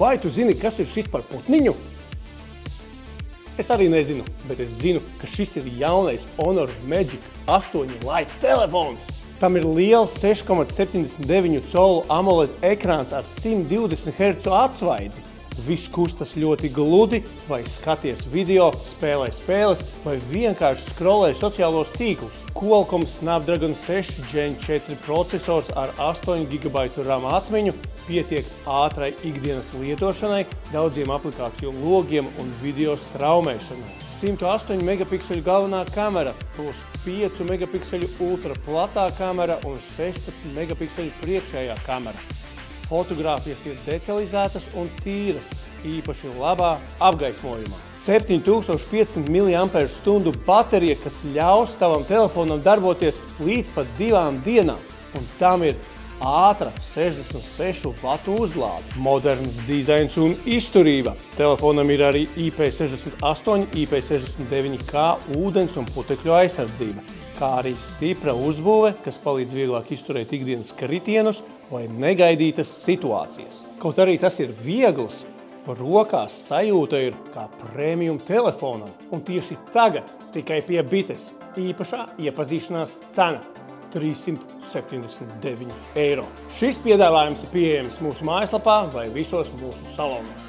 Vai tu zini, kas ir šis par putniņu? Es arī nezinu, bet es zinu, ka šis ir jaunais Honor Magic 8 Lite telefons. Tam ir liels 6,79 colu AMOLED ekrāns ar 120 Hz atsvaidzi. Viss kustas ļoti gludi, vai skaties video, spēlē spēles, vai vienkārši skrolē sociālos tīklus. Qualcomm Snapdragon 6 Gen 4 procesors ar 8 GB RAM atmiņu pietiek ātrai ikdienas lietošanai, daudziem aplikāciju logiem un video straumēšanai. 108 megapikseļu galvenā kamera, plus 5 megapikseļu ultra platā kamera un 16 megapikseļu priekšējā kamera. Fotogrāfijas ir detalizētas un tīras, īpaši labā apgaismojumā. 7500 mAh baterija, kas ļaus tavam telefonam darboties līdz pat 2 dienām, un tam ir ātra 66 vatu uzlāde. Moderns dizains un izturība. Telefonam ir arī IP68, IP69K ūdens un putekļu aizsardzība, kā arī stipra uzbūve, kas palīdz vieglāk izturēt ikdienas kritienus vai negaidītas situācijas. Kaut arī tas ir viegls, rokās sajūta ir kā premium telefonam, un tieši tagad tikai pie Bites īpašā iepazīšanās cena – 379 €. Šis piedāvājums ir pieejams mūsu mājaslapā vai visos mūsu salonos.